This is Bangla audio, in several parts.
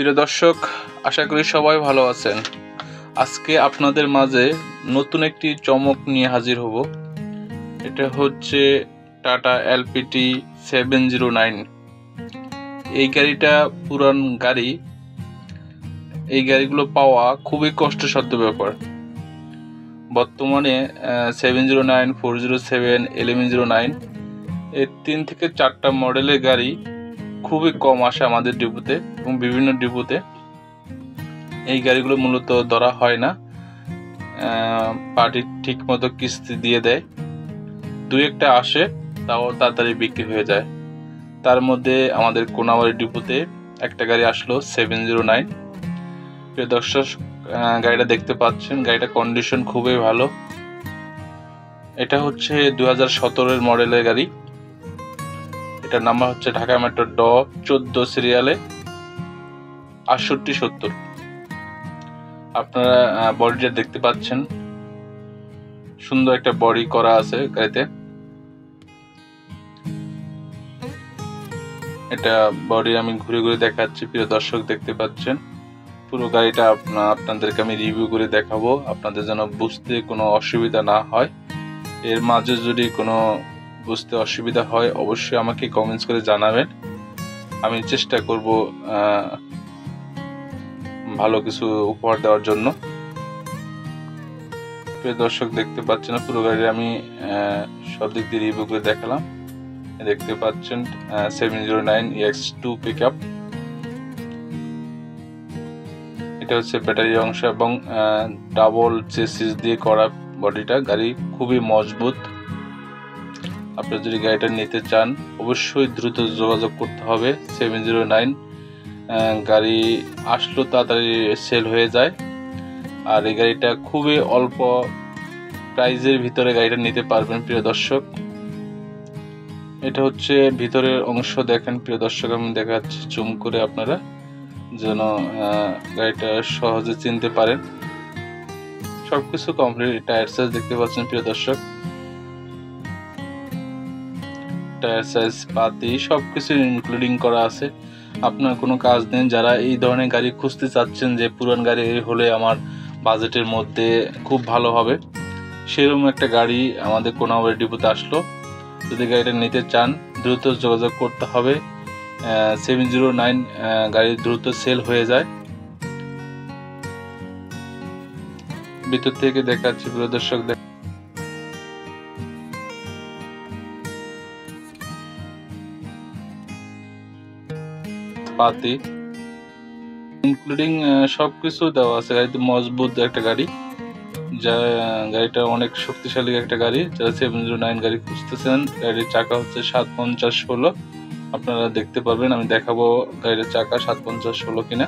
প্রিয় দর্শক, আশা করি সবাই ভালো আছেন। আজকে আপনাদের মাঝে নতুন একটি চমক নিয়ে হাজির হব। এটা হচ্ছে টাটা এলপিটি 709। এই গাড়িটা পুরান গাড়ি। এই গাড়িগুলো পাওয়া খুবই কষ্টসাধ্য ব্যাপার। বর্তমানে 709, 407, 1109 এই 3 থেকে 4টা মডেলের গাড়ি খুবই কম আসে আমাদের ডিপোতে এবং বিভিন্ন ডিপোতে এই গাড়িগুলো মূলত ধরা হয় না। পার্টি ঠিক মতো কিস্তি দিয়ে দেয়, দুই একটা আসে, তাও তাড়াতাড়ি বিক্রি হয়ে যায়। তার মধ্যে আমাদের কোনাবাড়ি ডিপোতে একটা গাড়ি আসলো 709। প্রিয় দর্শক, গাড়িটা দেখতে পাচ্ছেন, গাড়িটা কন্ডিশন খুবই ভালো। এটা হচ্ছে 2017 মডেলের গাড়ি। এটার নাম্বার হচ্ছে ঢাকা মেট্রো ড 14 সিরিয়ালে 6870। আপনারা বডিটা দেখতে পাচ্ছেন, সুন্দর একটা বডি করা আছে গাড়িতে। এটা বডি আমি ঘুরে ঘুরে দেখাচ্ছি, প্রিয় দর্শক দেখতে পাচ্ছেন। পুরো গাড়িটা আপনাদেরকে আমি রিভিউ করে দেখাবো, আপনাদের যেন বুঝতে কোনো অসুবিধা না হয়। এর মাঝে যদি কোনো বুঝতে অসুবিধা হয় অবশ্যই আমাকে কমেন্টস করে জানাবেন। আমি চেষ্টা করব ভালো কিছু উপহার দেওয়ার জন্য। প্রিয় দর্শক দেখতে পাচ্ছেন, পুরো গাড়ি আমি সব দিক দিয়ে রিভিউ করে দেখালাম। দেখতে পাচ্ছেন 709 EX2 পিকআপ। এটা হচ্ছে ব্যাটারি অংশ এবং ডাবল চেসিস দিয়ে করা বডিটা। গাড়ি খুবই মজবুত। আপনি যদি গাড়িটা নিতে চান অবশ্যই দ্রুত যোগাযোগ করতে হবে। 709 গাড়ি আসলো তাড়াতাড়ি সেল হয়ে যায়। আর এই গাড়িটা খুবই অল্প প্রাইজের ভিতরে গাড়িটা নিতে পারবেন প্রিয় দর্শক। এটা হচ্ছে ভিতরের অংশ, দেখেন প্রিয় দর্শক, আমি দেখাচ্ছি জুম করে আপনারা যেন গাড়িটা সহজে চিনতে পারেন। সবকিছু কমপ্লিট। টায়ার সাইজ দেখতে পাচ্ছেন প্রিয় দর্শক, টায়ার সাইজ পাতি সবকিছু ইনক্লুডিং করা আছে। আপনার কোনো কাজ নেই। যারা এই ধরনের গাড়ি খুঁজতে চাচ্ছেন যে পুরান গাড়ি হলে আমার বাজেটের মধ্যে খুব ভালো হবে, সেরকম একটা গাড়ি আমাদের কোনাবাড়ি ডিপোতে আসলো। যদি গাড়িটা নিতে চান দ্রুত যোগাযোগ করতে হবে। 709 গাড়ি দ্রুত সেল হয়ে যায়। ভিতর থেকে দেখাচ্ছি প্রিয় দর্শক, পাতি ইনক্লুডিং সবকিছু দেওয়া আছে। গাড়িতে মজবুত একটা গাড়ি, যা গাড়িটা অনেক শক্তিশালী একটা গাড়ি। যারা 709 গাড়ি খুঁজতেছেন, গাড়ির চাকা হচ্ছে 750-16। আপনারা দেখতে পারবেন, আমি দেখাবো গাড়ির চাকা 750-16 কিনা।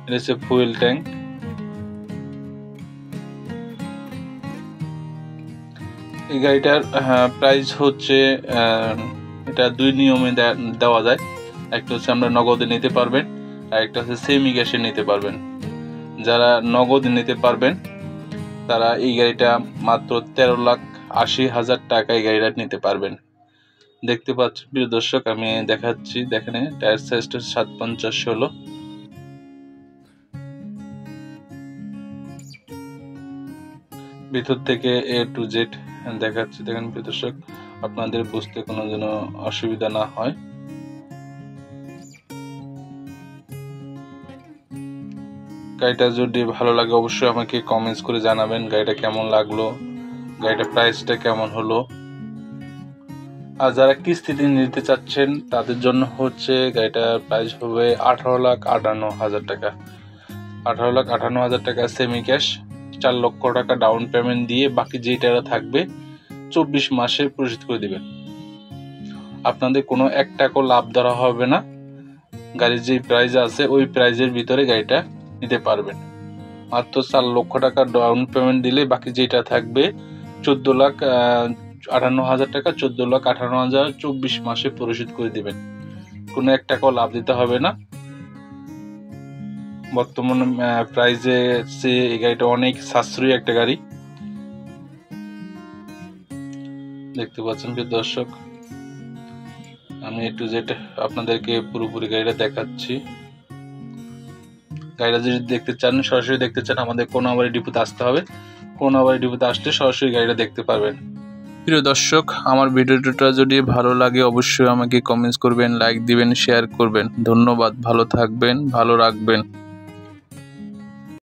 এটা হচ্ছে ফুয়েল ট্যাঙ্ক। এই গাড়িটার প্রাইস হচ্ছে, এটা দুই নিয়মে দেওয়া যায়। একটা হচ্ছে আমরা নগদে নিতে পারবেন, আর একটা হচ্ছে সেমি ক্যাশে নিতে পারবেন। যারা নগদ নিতে পারবেন তারা এই গাড়িটা মাত্র 13,80,000 টাকায় গাড়িটা নিতে পারবেন। দেখতে পাচ্ছেন প্রিয় দর্শক, আমি দেখাচ্ছি, দেখেন টায়ার সাইজটা 750-16। ভিতর থেকে A to Z দেখাচ্ছি, দেখেন প্রিয় দর্শক, আপনাদের বুঝতে কোনো যেন অসুবিধা না হয়। গাড়িটা যদি ভালো লাগে অবশ্যই আমাকে কমেন্টস করে জানাবেন গাড়িটা কেমন লাগলো, গাড়িটার প্রাইসটা কেমন হলো। আর যারা কিস্তিতে নিতে চাচ্ছেন তাদের জন্য হচ্ছে গাড়িটার প্রাইস হবে 18,58,000 টাকা। 18,58,000 টাকা সেমি ক্যাশ, 4 লক্ষ টাকা ডাউন পেমেন্ট দিয়ে বাকি যেই টাকা থাকবে 24 মাসে পরিশোধ করে দিবেন। আপনাদের কোনো 1 টাকাও লাভ ধরা হবে না। গাড়ির যে প্রাইস আছে ওই প্রাইজের ভিতরে গাড়িটা নিতে পারবেন। মাত্র 4 লক্ষ টাকা ডাউন পেমেন্ট দিলে বাকি যেটা থাকবে 14,58,000 টাকা, 14,58,000 24 মাসে পরিশোধ করে দিবেন। কোনো 1 টাকাও লাভ দিতে হবে না। বর্তমানে প্রাইজে এই গাড়িটা অনেক সাশ্রয়ী একটা গাড়ি। দেখতে পাচ্ছেন প্রিয় দর্শক, আমি A to Z আপনাদেরকে পুরোপুরি গাড়িটা দেখাচ্ছি। গাড়িটা যদি দেখতে চান, সরাসরি দেখতে চান, আমাদের কোনাবাড়ি ডিপোতে আসতে হবে। কোনাবাড়ি ডিপোতে আসলে সরাসরি গাড়িটা দেখতে পারবেন। প্রিয় দর্শক, আমার ভিডিওটা যদি ভালো লাগে অবশ্যই আমাকে কমেন্টস করবেন, লাইক দিবেন, শেয়ার করবেন। ধন্যবাদ, ভালো থাকবেন, ভালো রাখবেন।